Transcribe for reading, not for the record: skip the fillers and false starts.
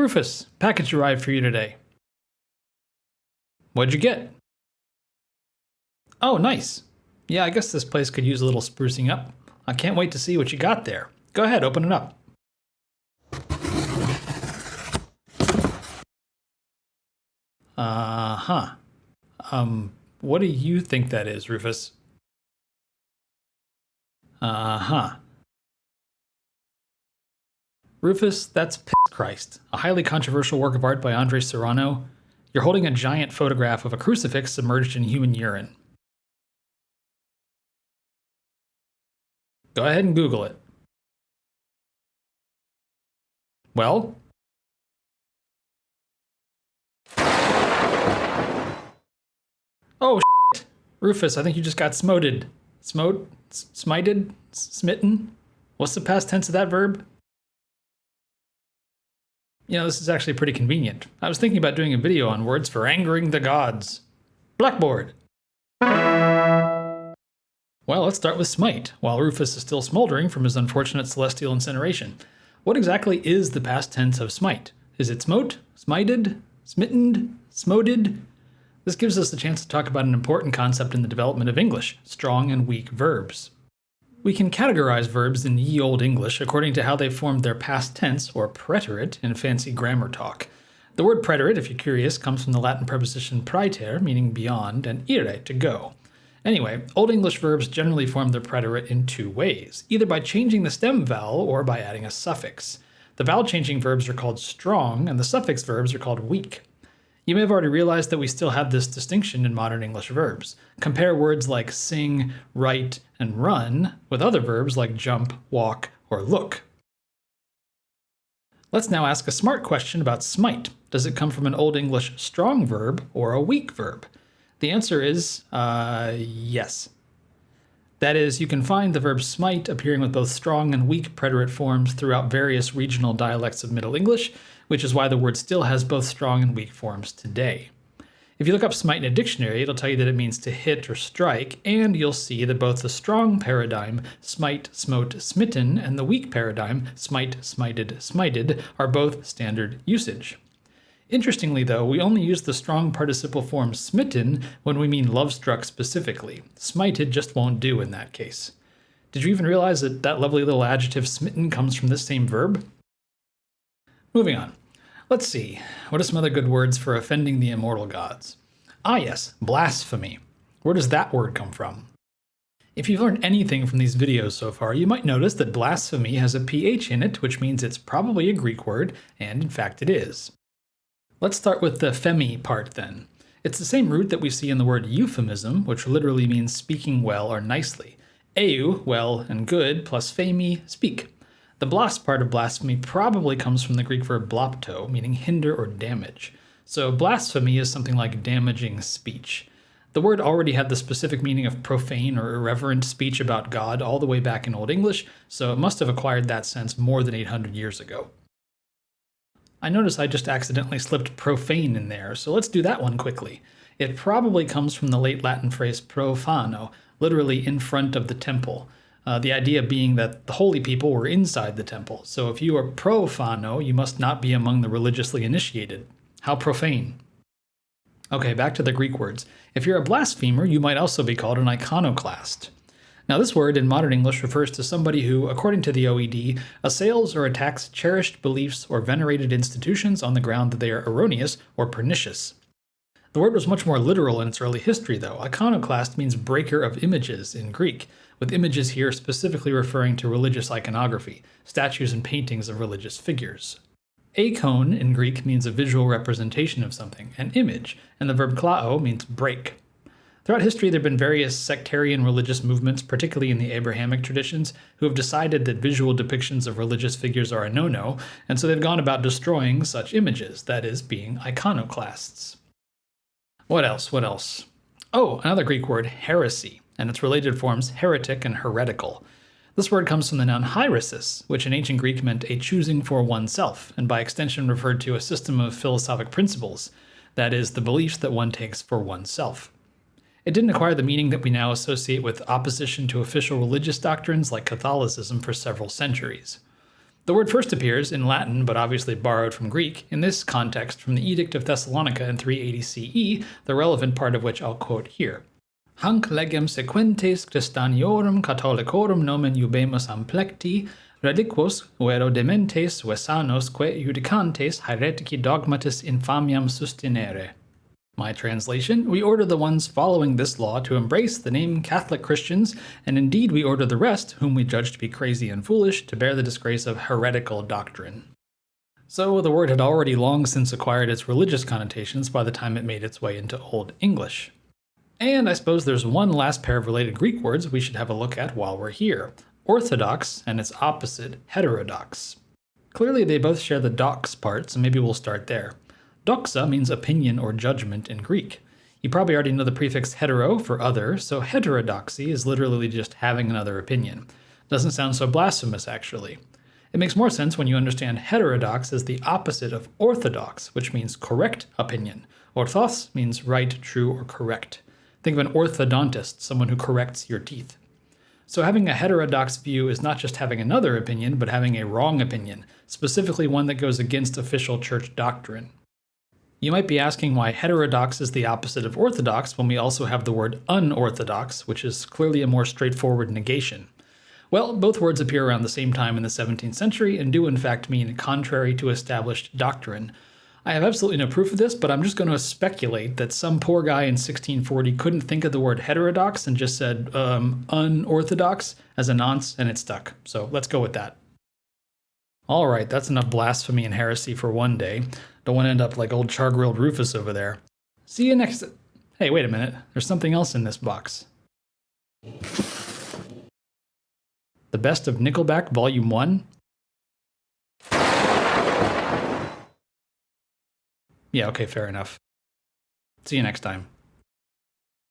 Rufus, package arrived for you today. What'd you get? Oh, nice. Yeah, I guess this place could use a little sprucing up. I can't wait to see what you got there. Go ahead, open it up. What do you think that is, Rufus? Rufus, that's Piss Christ, a highly controversial work of art by Andre Serrano. You're holding a giant photograph of a crucifix submerged in human urine. Go ahead and Google it. Well? Oh, shit. Rufus, I think you just got smoted. Smited? Smitten? What's the past tense of that verb? You know, this is actually pretty convenient. I was thinking about doing a video on words for angering the gods. Blackboard! Well, let's start with smite, while Rufus is still smoldering from his unfortunate celestial incineration. What exactly is the past tense of smite? Is it smote? Smited? Smitten? Smoted? This gives us a chance to talk about an important concept in the development of English, strong and weak verbs. We can categorize verbs in ye olde English according to how they formed their past tense, or preterite, in fancy grammar talk. The word preterite, if you're curious, comes from the Latin preposition praeter, meaning beyond, and ire, to go. Anyway, Old English verbs generally form their preterite in two ways, either by changing the stem vowel or by adding a suffix. The vowel-changing verbs are called strong, and the suffix verbs are called weak. You may have already realized that we still have this distinction in modern English verbs. Compare words like sing, write, and run with other verbs like jump, walk, or look. Let's now ask a smart question about smite. Does it come from an Old English strong verb or a weak verb? The answer is, yes. That is, you can find the verb smite appearing with both strong and weak preterite forms throughout various regional dialects of Middle English, which is why the word still has both strong and weak forms today. If you look up smite in a dictionary, it'll tell you that it means to hit or strike, and you'll see that both the strong paradigm, smite, smote, smitten, and the weak paradigm, smite, smited, smited, are both standard usage. Interestingly, though, we only use the strong participle form smitten when we mean love-struck specifically. Smited just won't do in that case. Did you even realize that that lovely little adjective smitten comes from this same verb? Moving on. Let's see. What are some other good words for offending the immortal gods? Ah yes, blasphemy. Where does that word come from? If you've learned anything from these videos so far, you might notice that blasphemy has a PH in it, which means it's probably a Greek word, and in fact it is. Let's start with the femi part then. It's the same root that we see in the word euphemism, which literally means speaking well or nicely. Eu, well and good, plus phemi, speak. The blas part of blasphemy probably comes from the Greek verb blopto, meaning hinder or damage. So blasphemy is something like damaging speech. The word already had the specific meaning of profane or irreverent speech about God all the way back in Old English, so it must have acquired that sense more than 800 years ago. I notice I just accidentally slipped profane in there, so let's do that one quickly. It probably comes from the late Latin phrase profano, literally in front of the temple. The idea being that the holy people were inside the temple, so if you are profano, you must not be among the religiously initiated. How profane. Okay, back to the Greek words. If you're a blasphemer, you might also be called an iconoclast. Now this word in modern English refers to somebody who, according to the OED, assails or attacks cherished beliefs or venerated institutions on the ground that they are erroneous or pernicious. The word was much more literal in its early history, though. Iconoclast means breaker of images in Greek, with images here specifically referring to religious iconography, statues and paintings of religious figures. Eikon in Greek means a visual representation of something, an image, and the verb klao means break. Throughout history, there have been various sectarian religious movements, particularly in the Abrahamic traditions, who have decided that visual depictions of religious figures are a no-no, and so they've gone about destroying such images, that is, being iconoclasts. What else? Oh, another Greek word, heresy, and its related forms heretic and heretical. This word comes from the noun hieresis, which in ancient Greek meant a choosing for oneself, and by extension referred to a system of philosophic principles, that is, the beliefs that one takes for oneself. It didn't acquire the meaning that we now associate with opposition to official religious doctrines like Catholicism for several centuries. The word first appears in Latin, but obviously borrowed from Greek, in this context from the Edict of Thessalonica in 380 CE, the relevant part of which I'll quote here. Hanc legem sequentes Christianiorum Catholicorum nomen iubemus amplecti, reliquos vero dementes vesanosque judicantes heretici dogmatis infamiam sustinere. My translation, we order the ones following this law to embrace the name Catholic Christians, and indeed we order the rest, whom we judge to be crazy and foolish, to bear the disgrace of heretical doctrine. So the word had already long since acquired its religious connotations by the time it made its way into Old English. And I suppose there's one last pair of related Greek words we should have a look at while we're here. Orthodox and its opposite, heterodox. Clearly they both share the dox part, so maybe we'll start there. Doxa means opinion or judgment in Greek. You probably already know the prefix hetero for other, so heterodoxy is literally just having another opinion. Doesn't sound so blasphemous, actually. It makes more sense when you understand heterodox as the opposite of orthodox, which means correct opinion. Orthos means right, true, or correct. Think of an orthodontist, someone who corrects your teeth. So having a heterodox view is not just having another opinion, but having a wrong opinion, specifically one that goes against official church doctrine. You might be asking why heterodox is the opposite of orthodox when we also have the word unorthodox, which is clearly a more straightforward negation. Well, both words appear around the same time in the 17th century and do in fact mean contrary to established doctrine. I have absolutely no proof of this, but I'm just going to speculate that some poor guy in 1640 couldn't think of the word heterodox and just said unorthodox as a nonce, and it stuck. So let's go with that. All right, that's enough blasphemy and heresy for one day. Don't want to end up like old char-grilled Rufus over there. See you next... Hey, wait a minute. There's something else in this box. The Best of Nickelback, Volume 1. Yeah, okay, fair enough. See you next time.